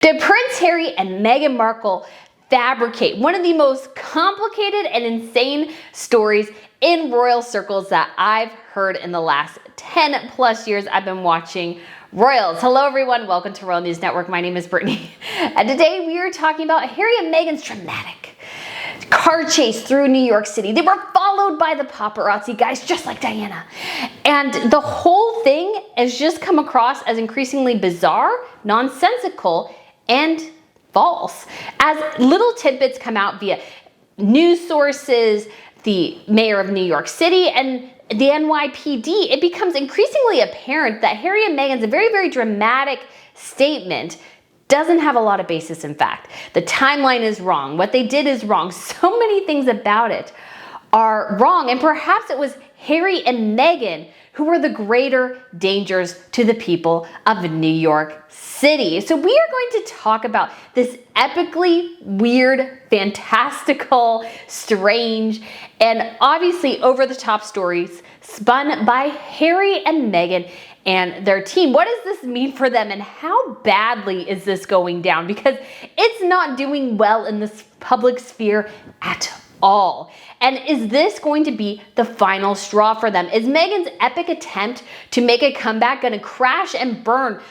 Did Prince Harry and Meghan Markle fabricate one of the most complicated and insane stories in royal circles that I've heard in the last 10 plus years I've been watching Royals? Hello everyone, welcome to Royal News Network. My name is Brittany, and today we are talking about Harry and Meghan's dramatic car chase through New York City. They were followed by the paparazzi guys, just like Diana. And the whole thing has just come across as increasingly bizarre, nonsensical, and false, as little tidbits come out via news sources, the mayor of New York City, and the NYPD. It becomes increasingly apparent that Harry and Meghan's very dramatic statement doesn't have a lot of basis in fact. The timeline is wrong. What they did is wrong. So many things about it are wrong, and perhaps it was Harry and Meghan who were the greater dangers to the people of New York City. So we are going to talk about this epically weird, fantastical, strange, and obviously over-the-top stories spun by Harry and Meghan and their team. What does this mean for them, and how badly is this going down? Because it's not doing well in this public sphere at all. And is this going to be the final straw for them? Is Meghan's epic attempt to make a comeback going to crash and burn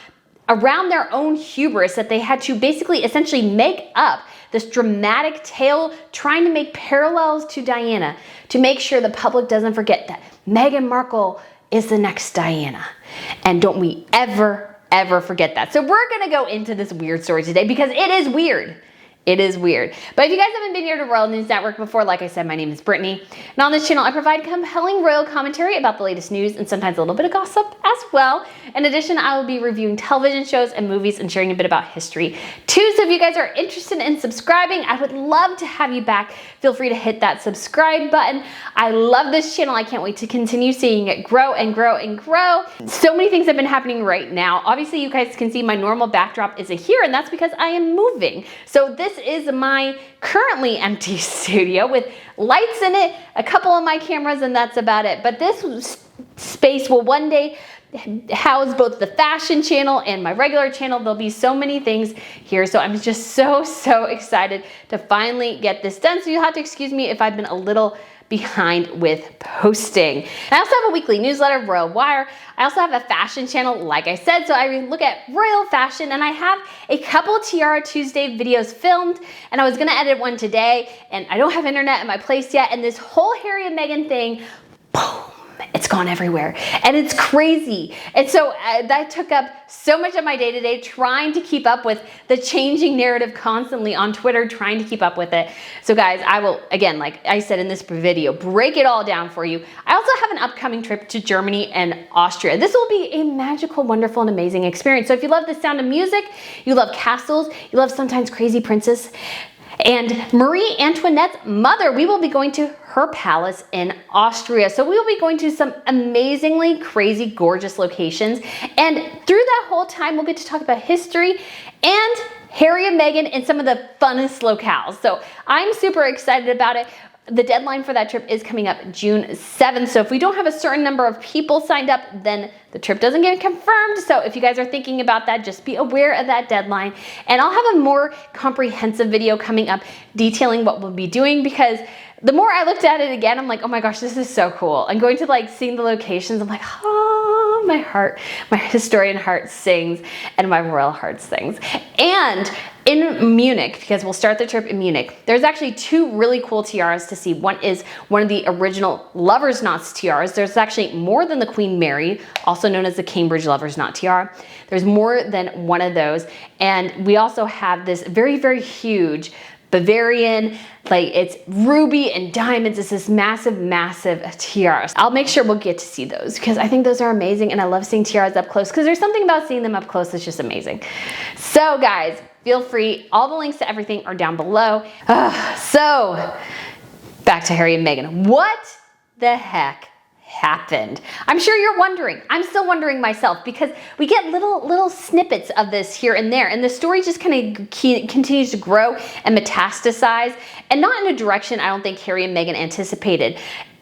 around their own hubris that they had to basically essentially make up this dramatic tale, trying to make parallels to Diana to make sure the public doesn't forget that Meghan Markle is the next Diana? And don't we ever forget that. So we're gonna go into this weird story today because it is weird. It is weird. But if you guys haven't been here to Royal News Network before, like I said, my name is Brittany. And on this channel, I provide compelling royal commentary about the latest news and sometimes a little bit of gossip as well. In addition, I will be reviewing television shows and movies and sharing a bit about history too. So if you guys are interested in subscribing, I would love to have you back. Feel free to hit that subscribe button. I love this channel. I can't wait to continue seeing it grow and grow and grow. So many things have been happening right now. Obviously, you guys can see my normal backdrop is here, and that's because I am moving. So this is my currently empty studio with lights in it, a couple of my cameras, and that's about it. But this space will one day house both the fashion channel and my regular channel. There'll be so many things here. So I'm just so excited to finally get this done. So you'll have to excuse me if I've been a little behind with posting. I also have a weekly newsletter, Royal Wire. I also have a fashion channel, like I said, so I look at royal fashion, and I have a couple Tiara Tuesday videos filmed, and I was gonna edit one today, and I don't have internet at my place yet, and this whole Harry and Meghan thing, boom, it's gone everywhere, and it's crazy. And so that took up so much of my day-to-day trying to keep up with the changing narrative constantly on Twitter, trying to keep up with it. So guys, I will, again, like I said in this video, break it all down for you. I also have an upcoming trip to Germany and Austria. This will be a magical, wonderful, and amazing experience. So if you love the sound of music, you love castles, you love sometimes crazy princes, and Marie Antoinette's mother, we will be going to her palace in Austria. So we will be going to some amazingly crazy, gorgeous locations. And through that whole time, we'll get to talk about history and Harry and Meghan in some of the funnest locales. So I'm super excited about it. The deadline for that trip is coming up June 7th. So if we don't have a certain number of people signed up, then the trip doesn't get confirmed. So if you guys are thinking about that, just be aware of that deadline. And I'll have a more comprehensive video coming up detailing what we'll be doing, because the more I looked at it again, I'm like, oh my gosh, this is so cool. I'm going to like seeing the locations. I'm like, oh, my heart, my historian heart sings and my royal heart sings. And in Munich, because we'll start the trip in Munich, there's actually two really cool tiaras to see. One is one of the original Lover's Knots tiaras. There's actually more than the Queen Mary, also known as the Cambridge Lover's Knot tiara. There's more than one of those. And we also have this very huge Bavarian, like it's ruby and diamonds. It's this massive tiara. I'll make sure we'll get to see those because I think those are amazing, and I love seeing tiaras up close because there's something about seeing them up close that's just amazing. So guys, feel free. All the links to everything are down below. So back to Harry and Meghan. What the heck happened? I'm sure you're wondering. I'm still wondering myself, because we get little snippets of this here and there, and the story just kind of continues to grow and metastasize, and not in a direction I don't think Harry and Meghan anticipated.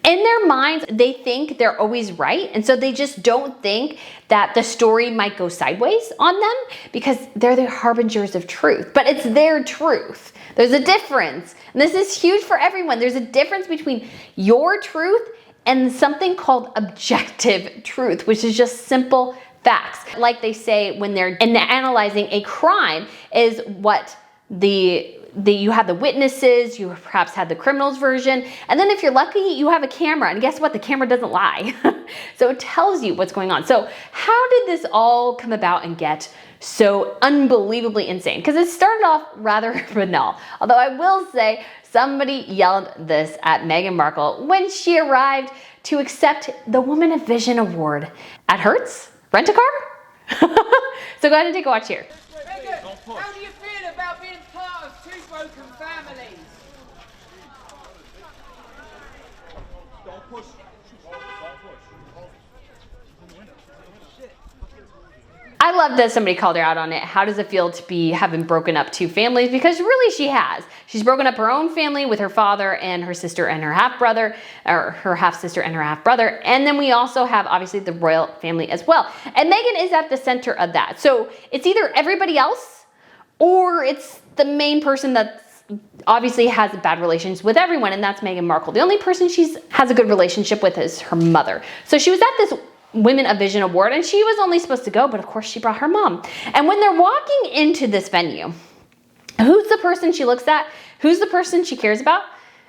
In their minds, they think they're always right. And so they just don't think that the story might go sideways on them because they're the harbingers of truth, but it's their truth. There's a difference. And this is huge for everyone. There's a difference between your truth and something called objective truth, which is just simple facts. Like they say when they're analyzing a crime is what you have the witnesses, you perhaps had the criminal's version, and then if you're lucky, you have a camera, and guess what? The camera doesn't lie. So it tells you what's going on. So how did this all come about and get so unbelievably insane? Because it started off rather banal. Although I will say somebody yelled this at Meghan Markle when she arrived to accept the Woman of Vision Award at Hertz Rent-A-Car. So go ahead and take a watch here. Meghan, how do you feel about being part of two broken families? Don't push. I love that somebody called her out on it. How does it feel to be having broken up two families? Because really she has. She's broken up her own family with her father and her sister and her half-brother, or her half-sister and her half-brother. And then we also have obviously the royal family as well. And Meghan is at the center of that. So it's either everybody else or it's the main person that obviously has bad relations with everyone, and that's Meghan Markle. The only person she has a good relationship with is her mother. So she was at this Women of Vision Award, and she was only supposed to go, but of course she brought her mom. And when they're walking into this venue, who's the person she looks at? Who's the person she cares about?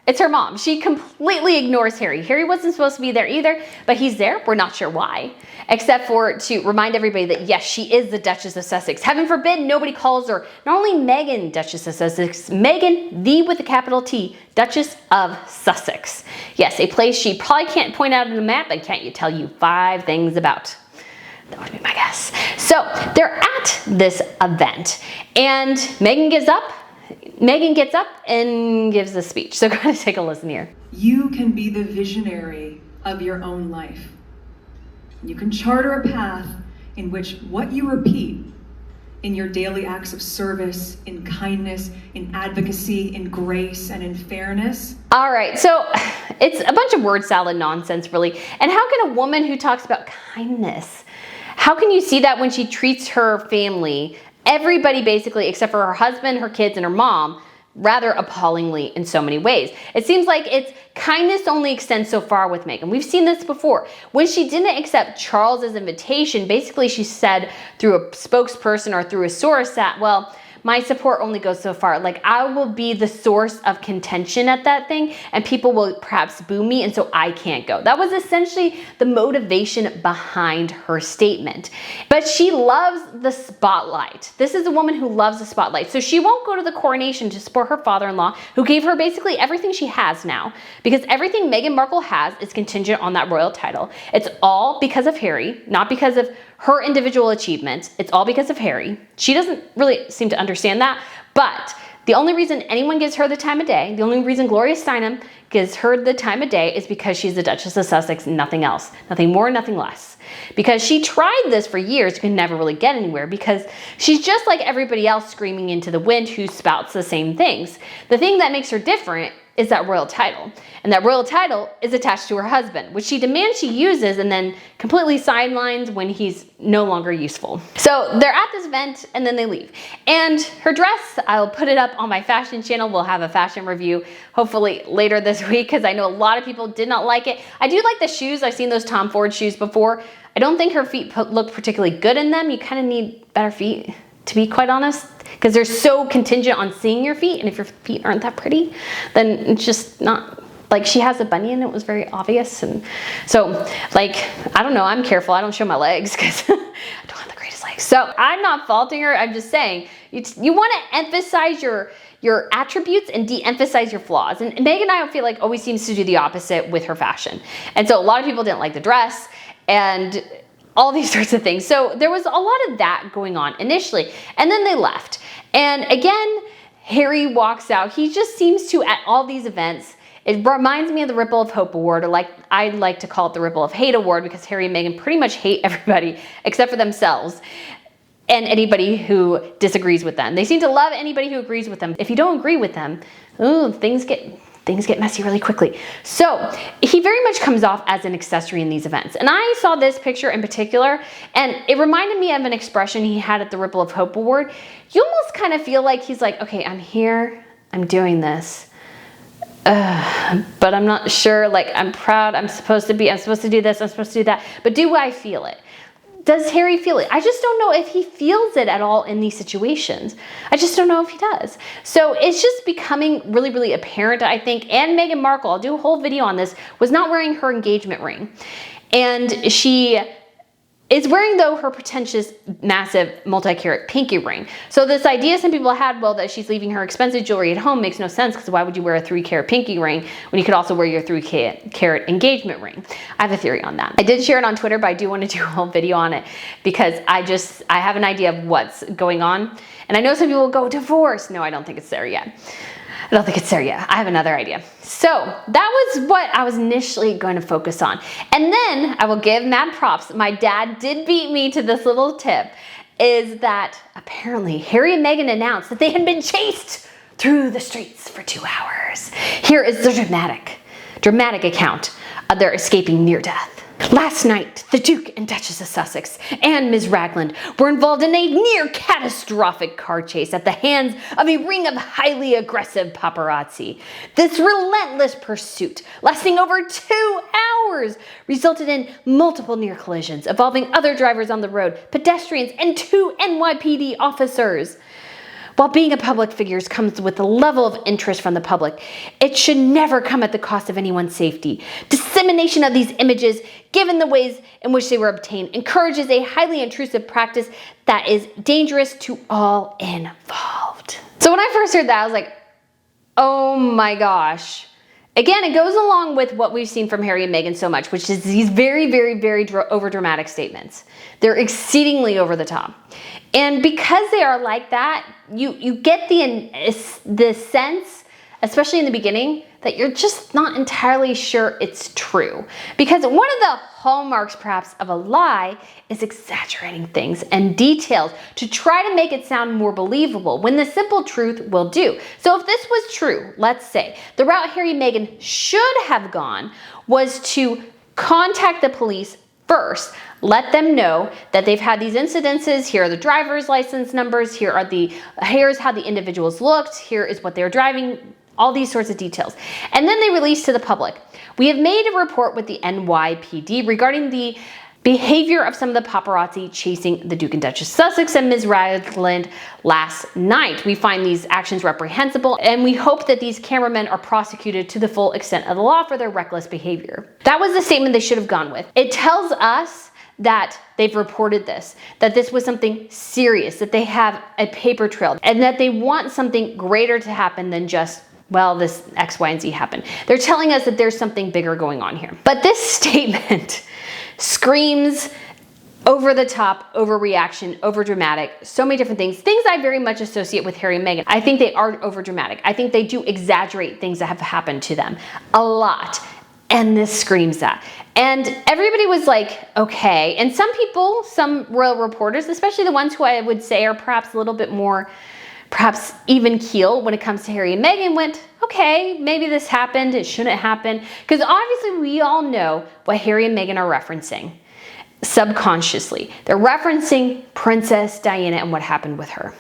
It's her mom. She completely ignores Harry. Harry wasn't supposed to be there either, but he's there. We're not sure why, except for to remind everybody that yes, she is the Duchess of Sussex. Heaven forbid nobody calls her not only Meghan Duchess of Sussex, Meghan, the with a capital T, Duchess of Sussex. Yes, a place she probably can't point out on a map, and can't you tell you 5 things about. That would be my guess. So they're at this event, and Meghan gets up and gives a speech. So go ahead and take a listen here. You can be the visionary of your own life. You can charter a path in which what you repeat in your daily acts of service, in kindness, in advocacy, in grace, and in fairness. All right, so it's a bunch of word salad nonsense, really. And how can a woman who talks about kindness, how can you see that when she treats her family, everybody basically, except for her husband, her kids, and her mom, rather appallingly in so many ways? It seems like it's kindness only extends so far with Meghan. We've seen this before. When she didn't accept Charles's invitation, basically she said through a spokesperson or through a source that, well, my support only goes so far. Like, I will be the source of contention at that thing, and people will perhaps boo me, and so I can't go. That was essentially the motivation behind her statement. But she loves the spotlight. This is a woman who loves the spotlight. So she won't go to the coronation to support her father-in-law, who gave her basically everything she has now, because everything Meghan Markle has is contingent on that royal title. It's all because of Harry, not because of her individual achievements. It's all because of Harry. She doesn't really seem to understand that, but the only reason anyone gives her the time of day, the only reason Gloria Steinem gives her the time of day is because she's the Duchess of Sussex, nothing else. Nothing more, nothing less. Because she tried this for years, could never really get anywhere, because she's just like everybody else screaming into the wind who spouts the same things. The thing that makes her different is that royal title. And that royal title is attached to her husband, which she demands she uses and then completely sidelines when he's no longer useful. So they're at this event and then they leave. And her dress, I'll put it up on my fashion channel. We'll have a fashion review hopefully later this week, because I know a lot of people did not like it. I do like the shoes. I've seen those Tom Ford shoes before. I don't think her feet look particularly good in them. You kind of need better feet, to be quite honest, because they're so contingent on seeing your feet, and if your feet aren't that pretty, then it's just not, like, she has a bunion, it was very obvious. And so, like, I don't know, I'm careful, I don't show my legs because I don't have the greatest legs. So I'm not faulting her, I'm just saying, you want to emphasize your attributes and de-emphasize your flaws. And Meghan, I feel like, always seems to do the opposite with her fashion. And so a lot of people didn't like the dress and all these sorts of things. So there was a lot of that going on initially, and then they left. And again, Harry walks out. He just seems to, at all these events, it reminds me of the Ripple of Hope Award, or like I like to call it the Ripple of Hate Award, because Harry and Meghan pretty much hate everybody except for themselves and anybody who disagrees with them. They seem to love anybody who agrees with them. If you don't agree with them, ooh, things get things get messy really quickly. So he very much comes off as an accessory in these events. And I saw this picture in particular, and it reminded me of an expression he had at the Ripple of Hope Award. You almost kind of feel like he's like, okay, I'm here, I'm doing this. But I'm not sure, like, I'm proud, I'm supposed to do this, I'm supposed to do that, but do I feel it? Does Harry feel it? I just don't know if he feels it at all in these situations. I just don't know if he does. So it's just becoming really, really apparent, I think. And Meghan Markle, I'll do a whole video on this, was not wearing her engagement ring. And she is wearing, though, her pretentious, massive, multi-carat pinky ring. So this idea some people had, well, that she's leaving her expensive jewelry at home makes no sense, because why would you wear a 3-carat pinky ring when you could also wear your 3-carat engagement ring? I have a theory on that. I did share it on Twitter, but I do want to do a whole video on it, because I have an idea of what's going on. And I know some people will go, divorce. No, I don't think it's there yet. I don't think it's there yet. I have another idea. So that was what I was initially going to focus on. And then I will give mad props. My dad did beat me to this little tip, is that apparently Harry and Meghan announced that they had been chased through the streets for 2 hours. Here is the dramatic account of their escaping near death. Last night, the Duke and Duchess of Sussex and Ms. Ragland were involved in a near catastrophic car chase at the hands of a ring of highly aggressive paparazzi. This relentless pursuit, lasting over 2 hours, resulted in multiple near collisions involving other drivers on the road, pedestrians, and 2 NYPD officers. While being a public figure comes with a level of interest from the public, it should never come at the cost of anyone's safety. Dissemination of these images, given the ways in which they were obtained, encourages a highly intrusive practice that is dangerous to all involved. So when I first heard that, I was like, oh my gosh. Again, it goes along with what we've seen from Harry and Meghan so much, which is these very, very, very overdramatic statements. They're exceedingly over the top. And because they are like that, you get the sense, especially in the beginning, that you're just not entirely sure it's true. Because one of the hallmarks, perhaps, of a lie is exaggerating things and details to try to make it sound more believable, when the simple truth will do. So if this was true, let's say, the route Harry and Meghan should have gone was to contact the police first, let them know that they've had these incidences, here are the driver's license numbers, here's how the individuals looked, here is what they were driving, all these sorts of details. And then they release to the public. We have made a report with the NYPD regarding the behavior of some of the paparazzi chasing the Duke and Duchess of Sussex and Ms. Ragland last night. We find these actions reprehensible, and we hope that these cameramen are prosecuted to the full extent of the law for their reckless behavior. That was the statement they should have gone with. It tells us that they've reported this, that this was something serious, that they have a paper trail, and that they want something greater to happen than just, well, this X, Y, and Z happened. They're telling us that there's something bigger going on here. But this statement screams over the top, overreaction, overdramatic, so many different things I very much associate with Harry and Meghan. I think they are overdramatic. I think they do exaggerate things that have happened to them a lot. And this screams that. And everybody was like, okay. And some people, some royal reporters, especially the ones who I would say are perhaps a little bit more, perhaps even keel when it comes to Harry and Meghan, went, okay, maybe this happened, it shouldn't happen. Because obviously we all know what Harry and Meghan are referencing subconsciously. They're referencing Princess Diana and what happened with her.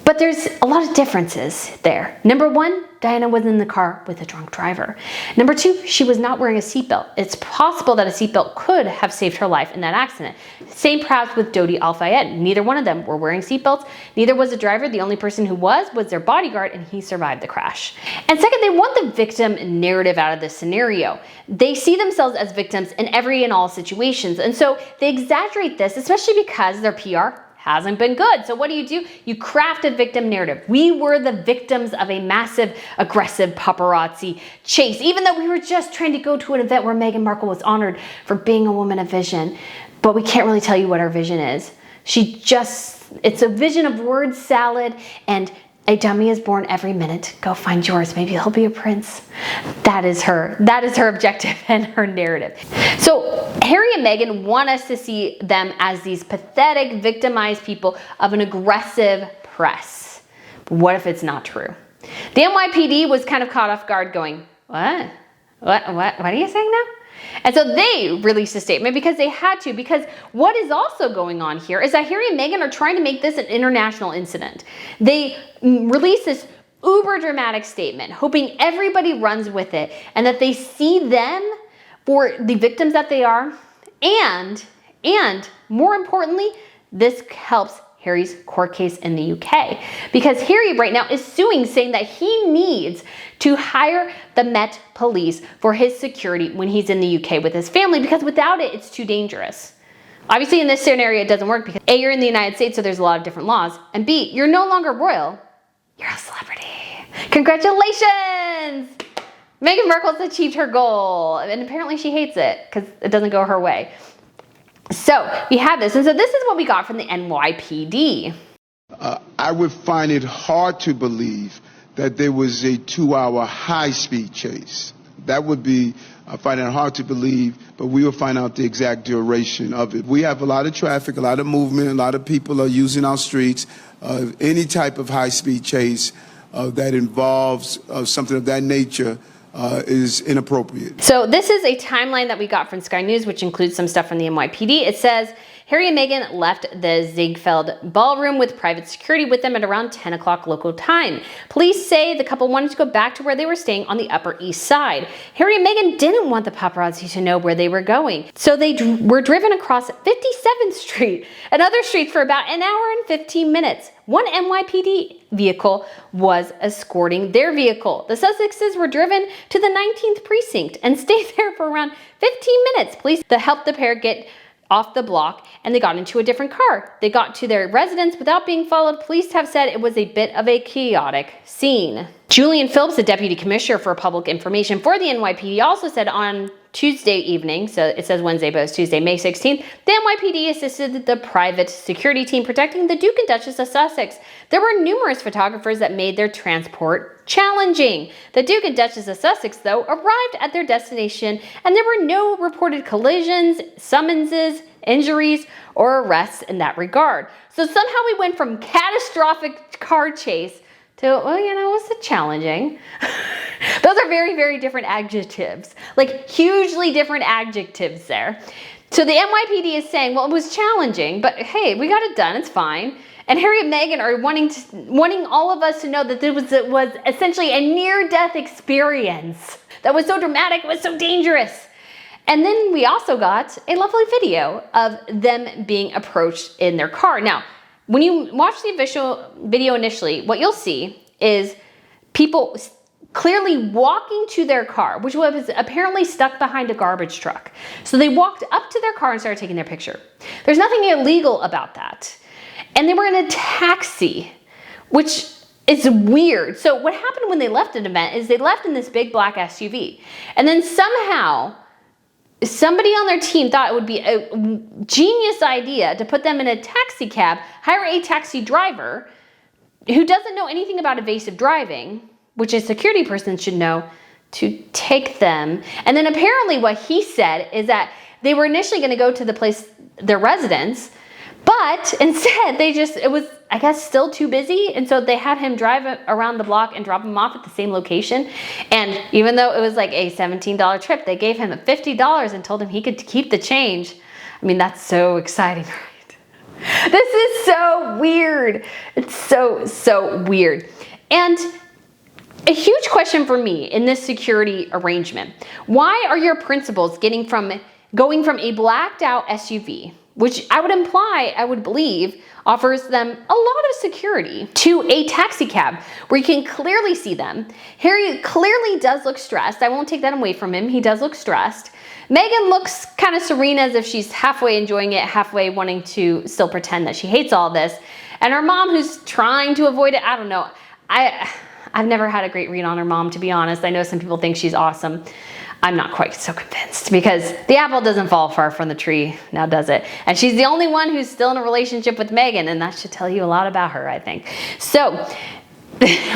But there's a lot of differences there. Number one, Diana was in the car with a drunk driver. Number two, she was not wearing a seatbelt. It's possible that a seatbelt could have saved her life in that accident. Same perhaps with Dodi Al-Fayed. Neither one of them were wearing seatbelts. Neither was the driver. The only person who was their bodyguard, and he survived the crash. And second, they want the victim narrative out of this scenario. They see themselves as victims in every and all situations. And so they exaggerate this, especially because their PR hasn't been good. So what do? You craft a victim narrative. We were the victims of a massive, aggressive paparazzi chase, even though we were just trying to go to an event where Meghan Markle was honored for being a woman of vision. But we can't really tell you what her vision is. It's a vision of word salad and a dummy is born every minute. Go find yours. Maybe he'll be a prince. That is her objective and her narrative. So Harry and Meghan want us to see them as these pathetic, victimized people of an aggressive press. What if it's not true? The NYPD was kind of caught off guard going, what are you saying now? And so they released a statement because they had to, because what is also going on here is that Harry and Meghan are trying to make this an international incident. They released this uber dramatic statement, hoping everybody runs with it and that they see them for the victims that they are. And more importantly, this helps Harry's court case in the UK, because Harry right now is suing, saying that he needs to hire the Met Police for his security when he's in the UK with his family, because without it, it's too dangerous. Obviously, in this scenario, it doesn't work because A, you're in the United States, so there's a lot of different laws, and B, you're no longer royal, you're a celebrity. Congratulations! Meghan Markle's achieved her goal, and apparently she hates it because it doesn't go her way. So we have this, and so this is what we got from the NYPD. I would find it hard to believe that there was a 2-hour high-speed chase. That would be, I find it hard to believe, but we will find out the exact duration of it. We have a lot of traffic, a lot of movement, a lot of people are using our streets. Any type of high-speed chase that involves something of that nature is inappropriate. So this is a timeline that we got from Sky News, which includes some stuff from the NYPD. It says Harry and Meghan left the Ziegfeld ballroom with private security with them at around 10 o'clock local time. Police say the couple wanted to go back to where they were staying on the Upper East Side. Harry and Meghan didn't want the paparazzi to know where they were going, so they were driven across 57th Street and other streets for about an hour and 15 minutes. One NYPD vehicle was escorting their vehicle. The Sussexes were driven to the 19th precinct and stayed there for around 15 minutes. Police helped the pair get off the block, and they got into a different car. They got to their residence without being followed. Police have said it was a bit of a chaotic scene. Julian Phillips, the deputy commissioner for public information for the NYPD, also said on Tuesday evening, so it says Wednesday, but it's Tuesday, May 16th, the NYPD assisted the private security team protecting the Duke and Duchess of Sussex. There were numerous photographers that made their transport challenging. The Duke and Duchess of Sussex, though, arrived at their destination, and there were no reported collisions, summonses, injuries, or arrests in that regard. So somehow we went from catastrophic car chase to, well, you know, was it challenging? Those are very, very different adjectives, like hugely different adjectives there. So the NYPD is saying, well, it was challenging, but hey, we got it done, it's fine. And Harry and Meghan are wanting all of us to know that it was essentially a near-death experience that was so dramatic, it was so dangerous. And then we also got a lovely video of them being approached in their car. Now, when you watch the official video initially, what you'll see is people clearly walking to their car, which was apparently stuck behind a garbage truck. So they walked up to their car and started taking their picture. There's nothing illegal about that. And they were in a taxi, which is weird. So what happened when they left an event is they left in this big black SUV. And then somehow somebody on their team thought it would be a genius idea to put them in a taxi cab, hire a taxi driver who doesn't know anything about evasive driving, which a security person should know, to take them. And then apparently what he said is that they were initially going to go to the place, their residence, but instead it was, I guess, still too busy. And so they had him drive around the block and drop him off at the same location. And even though it was like a $17 trip, they gave him $50 and told him he could keep the change. I mean, that's so exciting, right? This is so weird. It's so weird. And a huge question for me in this security arrangement: why are your principals going from a blacked out SUV, which I would believe offers them a lot of security, to a taxi cab where you can clearly see them? Harry clearly does look stressed. I won't take that away from him. He does look stressed. Meghan looks kind of serene, as if she's halfway enjoying it, halfway wanting to still pretend that she hates all this. And her mom, who's trying to avoid it, I don't know. I've never had a great read on her mom, to be honest. I know some people think she's awesome. I'm not quite so convinced, because the apple doesn't fall far from the tree, now does it? And she's the only one who's still in a relationship with Meghan, and that should tell you a lot about her, I think. So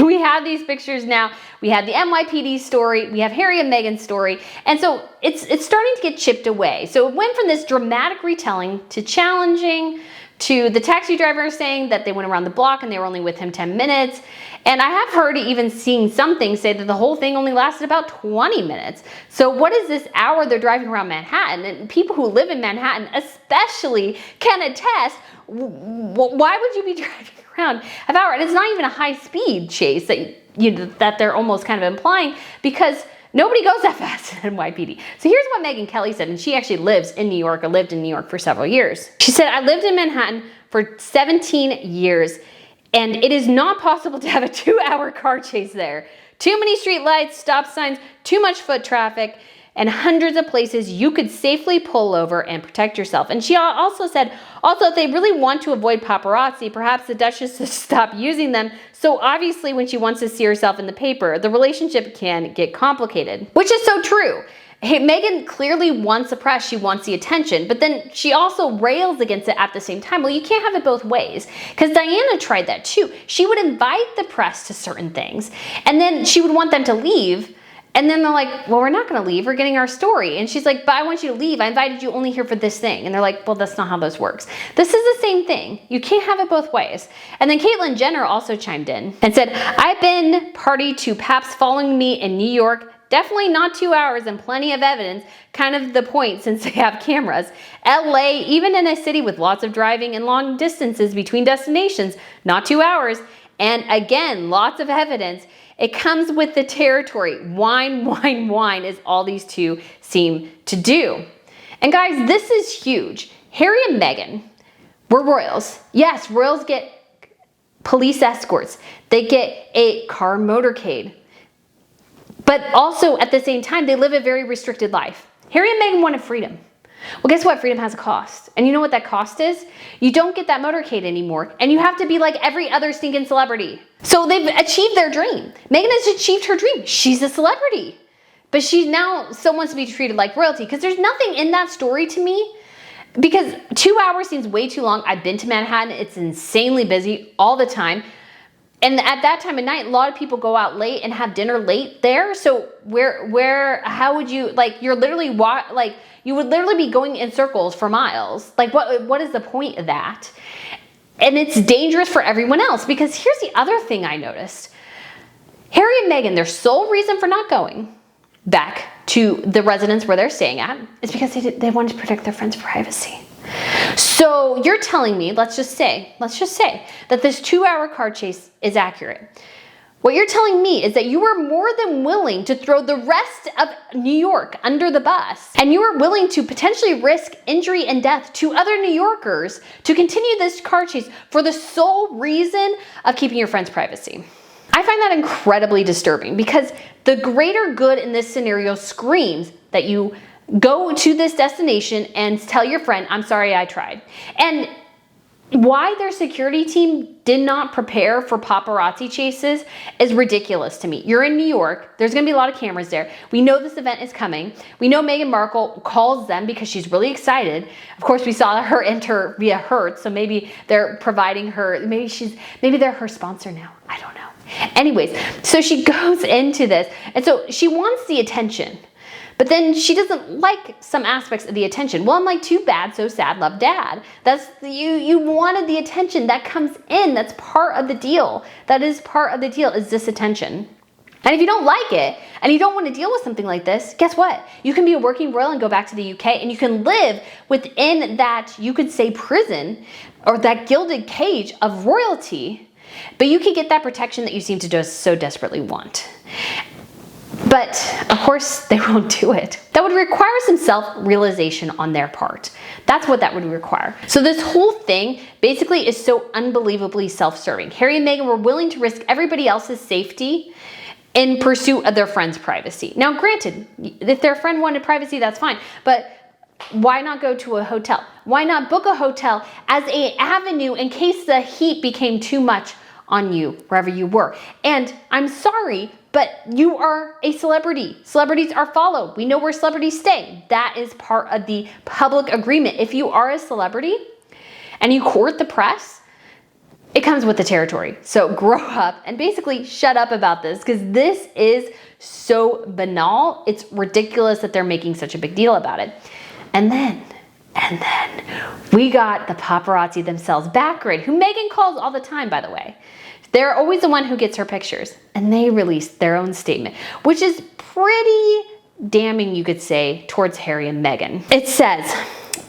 we have these pictures now. We have the NYPD story. We have Harry and Meghan's story. And so it's starting to get chipped away. So it went from this dramatic retelling to challenging to the taxi driver saying that they went around the block and they were only with him 10 minutes. And I have heard even seen something say that the whole thing only lasted about 20 minutes. So what is this hour they're driving around Manhattan? And people who live in Manhattan especially can attest, why would you be driving around an hour? And it's not even a high speed chase that they're almost kind of implying, because nobody goes that fast in NYPD. So here's what Megyn Kelly said, and she actually lives in New York, or lived in New York for several years. She said, I lived in Manhattan for 17 years, and it is not possible to have a 2-hour car chase there. Too many street lights, stop signs, too much foot traffic, and hundreds of places you could safely pull over and protect yourself. And she also said, if they really want to avoid paparazzi, perhaps the Duchess should stop using them. So obviously when she wants to see herself in the paper, the relationship can get complicated, which is so true. Hey, Meghan clearly wants the press, she wants the attention, but then she also rails against it at the same time. Well, you can't have it both ways, because Diana tried that too. She would invite the press to certain things, and then she would want them to leave, and then they're like, well, we're not gonna leave, we're getting our story. And she's like, but I want you to leave, I invited you only here for this thing. And they're like, well, that's not how this works. This is the same thing. You can't have it both ways. And then Caitlyn Jenner also chimed in and said, I've been party to Paps following me in New York. Definitely not 2 hours and plenty of evidence, kind of the point since they have cameras. LA, even in a city with lots of driving and long distances between destinations, not 2 hours. And again, lots of evidence. It comes with the territory. Wine, wine, wine is all these two seem to do. And guys, this is huge. Harry and Meghan were royals. Yes, royals get police escorts. They get a car motorcade. But also at the same time, they live a very restricted life. Harry and Meghan wanted freedom. Well, guess what? Freedom has a cost. And you know what that cost is? You don't get that motorcade anymore, and you have to be like every other stinking celebrity. So they've achieved their dream. Meghan has achieved her dream. She's a celebrity. But she now still wants to be treated like royalty, because there's nothing in that story to me, because 2 hours seems way too long. I've been to Manhattan. It's insanely busy all the time. And at that time of night, a lot of people go out late and have dinner late there. So how would you, like, you're literally, you would literally be going in circles for miles. Like, what is the point of that? And it's dangerous for everyone else, because here's the other thing I noticed. Harry and Meghan, their sole reason for not going back to the residence where they're staying at is because they wanted to protect their friends' privacy. So you're telling me, let's just say that this 2-hour car chase is accurate. What you're telling me is that you were more than willing to throw the rest of New York under the bus, and you were willing to potentially risk injury and death to other New Yorkers to continue this car chase for the sole reason of keeping your friend's privacy. I find that incredibly disturbing, because the greater good in this scenario screams that you go to this destination and tell your friend, I'm sorry I tried. And why their security team did not prepare for paparazzi chases is ridiculous to me. You're in New York. There's going to be a lot of cameras there. We know this event is coming. We know Meghan Markle calls them because she's really excited. Of course, we saw her enter via Hertz, so maybe they're providing her, maybe they're her sponsor now. I don't know. Anyways, so she goes into this, and so she wants the attention. But then she doesn't like some aspects of the attention. Well, I'm like, too bad, so sad, love dad. That's you wanted the attention that comes in. That's part of the deal. That is part of the deal, is this attention. And if you don't like it and you don't want to deal with something like this, guess what? You can be a working royal and go back to the UK, and you can live within that, you could say, prison or that gilded cage of royalty, but you can get that protection that you seem to just so desperately want. But of course they won't do it. That would require some self-realization on their part. That's what that would require. So this whole thing basically is so unbelievably self-serving. Harry and Meghan were willing to risk everybody else's safety in pursuit of their friend's privacy. Now, granted, if their friend wanted privacy, that's fine. But why not go to a hotel? Why not book a hotel as an avenue in case the heat became too much on you wherever you were? And I'm sorry, but you are a celebrity. Celebrities are followed. We know where celebrities stay. That is part of the public agreement. If you are a celebrity and you court the press, it comes with the territory. So grow up and basically shut up about this, because this is so banal. It's ridiculous that they're making such a big deal about it. And then And then we got the paparazzi themselves, Backgrid, who Meghan calls all the time, by the way. They're always the one who gets her pictures. And they released their own statement, which is pretty damning, you could say, towards Harry and Meghan. It says,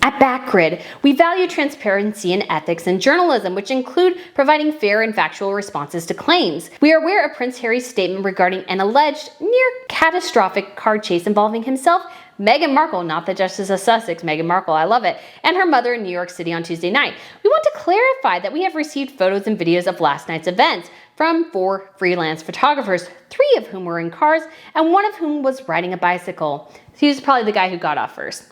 at Backgrid, we value transparency and ethics in journalism, which include providing fair and factual responses to claims. We are aware of Prince Harry's statement regarding an alleged near catastrophic car chase involving himself, Meghan Markle, not the Duchess of Sussex, Meghan Markle, I love it, and her mother in New York City on Tuesday night. We want to clarify that we have received photos and videos of last night's events from 4 freelance photographers, 3 of whom were in cars and 1 of whom was riding a bicycle. So he was probably the guy who got off first.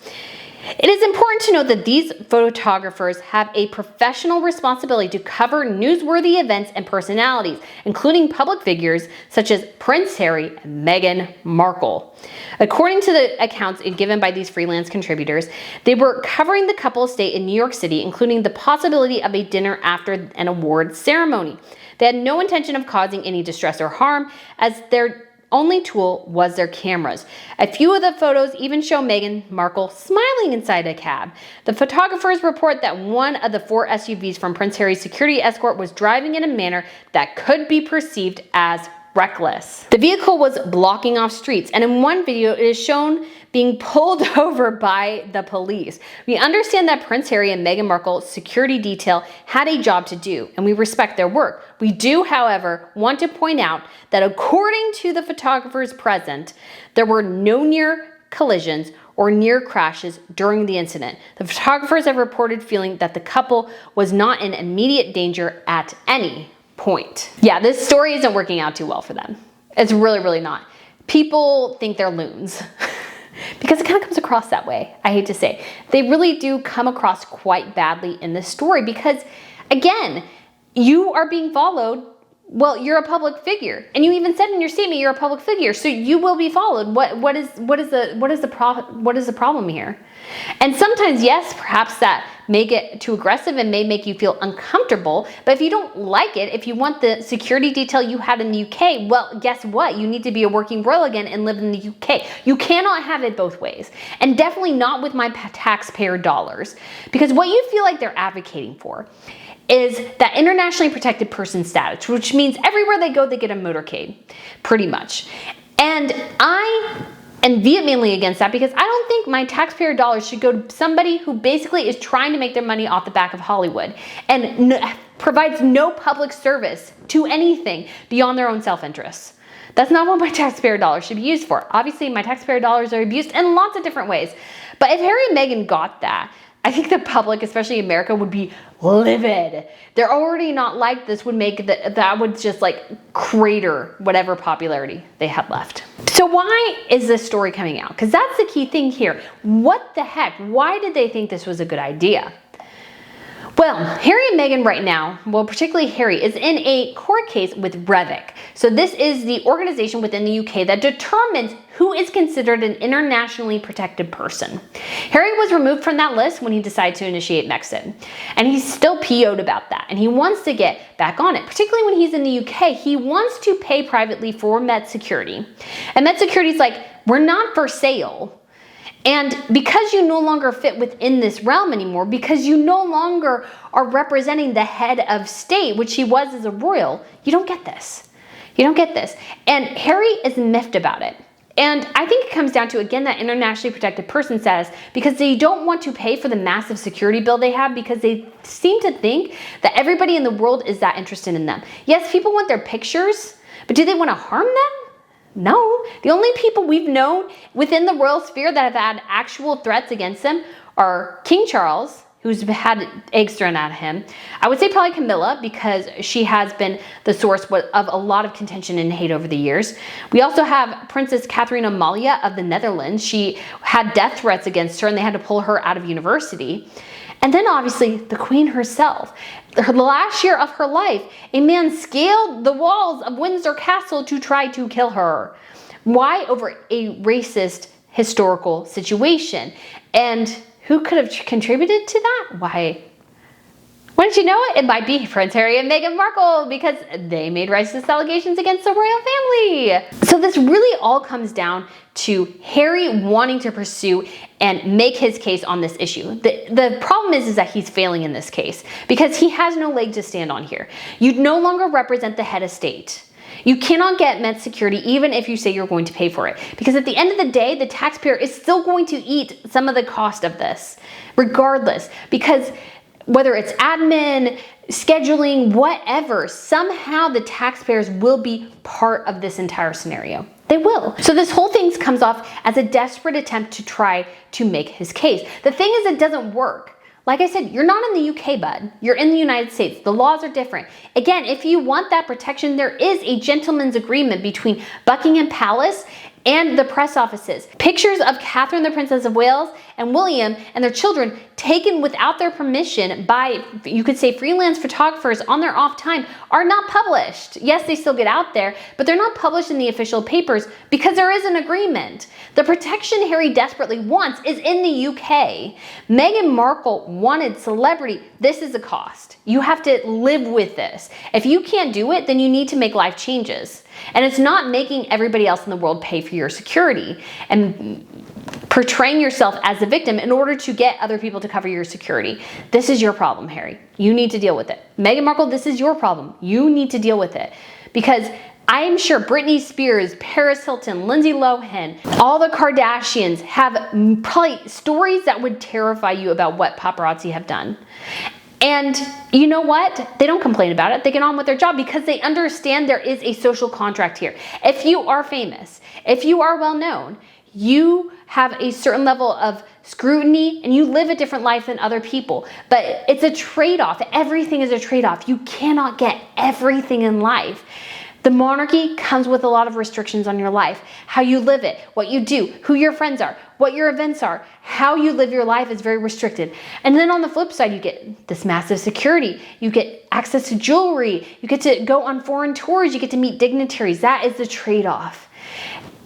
It is important to note that these photographers have a professional responsibility to cover newsworthy events and personalities, including public figures such as Prince Harry and Meghan Markle. According to the accounts given by these freelance contributors, they were covering the couple's stay in New York City, including the possibility of a dinner after an award ceremony. They had no intention of causing any distress or harm, as their only tool was their cameras. A few of the photos even show Meghan Markle smiling inside a cab. The photographers report that one of the 4 SUVs from Prince Harry's security escort was driving in a manner that could be perceived as reckless. The vehicle was blocking off streets, and in one video it is shown being pulled over by the police. We understand that Prince Harry and Meghan Markle's security detail had a job to do, and we respect their work. We do, however, want to point out that according to the photographers present, there were no near collisions or near crashes during the incident. The photographers have reported feeling that the couple was not in immediate danger at any point. Yeah, this story isn't working out too well for them. It's really, really not. People think they're loons. Because it kind of comes across that way, I hate to say. They really do come across quite badly in this story because, again, you are being followed. Well, you're a public figure, and you even said in your statement you're a public figure, so you will be followed. What is the problem here? And sometimes, yes, perhaps that may get too aggressive and may make you feel uncomfortable. But if you don't like it, if you want the security detail you had in the UK, well, guess what? You need to be a working royal again and live in the UK. You cannot have it both ways, and definitely not with my taxpayer dollars, because what you feel like they're advocating for is that internationally protected person status, which means everywhere they go, they get a motorcade, pretty much. And I am vehemently against that because I don't think my taxpayer dollars should go to somebody who basically is trying to make their money off the back of Hollywood and provides no public service to anything beyond their own self-interest. That's not what my taxpayer dollars should be used for. Obviously, my taxpayer dollars are abused in lots of different ways. But if Harry and Meghan got that, I think the public, especially America, would be livid. They're already not like this, would make that would just like crater whatever popularity they had left. So why is this story coming out? Because that's the key thing here. What the heck? Why did they think this was a good idea? Well, Harry and Meghan right now, well, particularly Harry, is in a court case with Revic. So this is the organization within the UK that determines who is considered an internationally protected person. Harry was removed from that list when he decided to initiate Brexit. And he's still PO'd about that. And he wants to get back on it, particularly when he's in the UK. He wants to pay privately for Met Security. And Met Security's like, we're not for sale. And because you no longer fit within this realm anymore, because you no longer are representing the head of state, which he was as a royal, you don't get this. You don't get this. And Harry is miffed about it. And I think it comes down to, again, that internationally protected person status, because they don't want to pay for the massive security bill they have because they seem to think that everybody in the world is that interested in them. Yes, people want their pictures, but do they want to harm them? No. The only people we've known within the royal sphere that have had actual threats against them are King Charles, who's had eggs thrown at him. I would say probably Camilla, because she has been the source of a lot of contention and hate over the years. We also have Princess Catherine Amalia of the Netherlands. She had death threats against her and they had to pull her out of university. And then obviously the Queen herself. The last year of her life, a man scaled the walls of Windsor Castle to try to kill her. Why? Over a racist historical situation. And who could have contributed to that? Why, Wouldn't you know it? It might be Prince Harry and Meghan Markle because they made racist allegations against the royal family. So this really all comes down to Harry wanting to pursue and make his case on this issue. The problem is that he's failing in this case because he has no leg to stand on here. You no longer represent the head of state. You cannot get Met security even if you say you're going to pay for it. Because at the end of the day, the taxpayer is still going to eat some of the cost of this, regardless. Because whether it's admin, scheduling, whatever, somehow the taxpayers will be part of this entire scenario. They will. So this whole thing comes off as a desperate attempt to try to make his case. The thing is, it doesn't work. Like I said, you're not in the UK, bud. You're in the United States. The laws are different. Again, if you want that protection, there is a gentleman's agreement between Buckingham Palace and the press offices. Pictures of Catherine, the Princess of Wales, and William and their children taken without their permission by, you could say, freelance photographers on their off time are not published. Yes, they still get out there, but they're not published in the official papers because there is an agreement. The protection Harry desperately wants is in the UK. Meghan Markle wanted celebrity. This is a cost. You have to live with this. If you can't do it, then you need to make life changes. And it's not making everybody else in the world pay for your security and portraying yourself as a victim in order to get other people to cover your security. This is your problem, Harry. You need to deal with it. Meghan Markle, this is your problem. You need to deal with it. Because I'm sure Britney Spears, Paris Hilton, Lindsay Lohan, all the Kardashians have probably stories that would terrify you about what paparazzi have done. And you know what? They don't complain about it. They get on with their job because they understand there is a social contract here. If you are famous, if you are well known, you have a certain level of scrutiny and you live a different life than other people. But it's a trade-off. Everything is a trade-off. You cannot get everything in life. The monarchy comes with a lot of restrictions on your life. How you live it, what you do, who your friends are, what your events are, how you live your life is very restricted. And then on the flip side, you get this massive security. You get access to jewelry. You get to go on foreign tours. You get to meet dignitaries. That is the trade-off.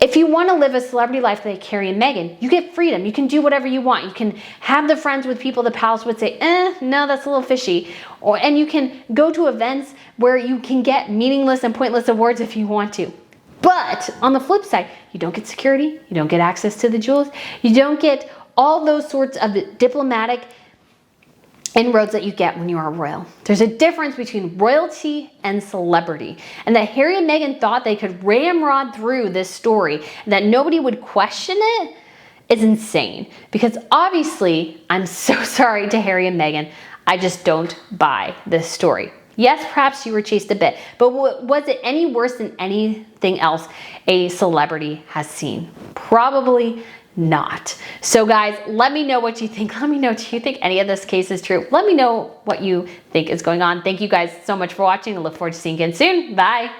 If you want to live a celebrity life like Harry and Meghan, you get freedom. You can do whatever you want. You can have the friends with people the palace would say, no, that's a little fishy. And you can go to events where you can get meaningless and pointless awards if you want to. But on the flip side, you don't get security. You don't get access to the jewels. You don't get all those sorts of diplomatic inroads that you get when you are royal. There's a difference between royalty and celebrity. And that Harry and Meghan thought they could ramrod through this story and that nobody would question it is insane. Because obviously, I'm so sorry to Harry and Meghan, I just don't buy this story. Yes, perhaps you were chased a bit, but was it any worse than anything else a celebrity has seen? Probably not. So guys, let me know what you think. Let me know, do you think any of this case is true? Let me know what you think is going on. Thank you guys so much for watching. I look forward to seeing you again soon. Bye.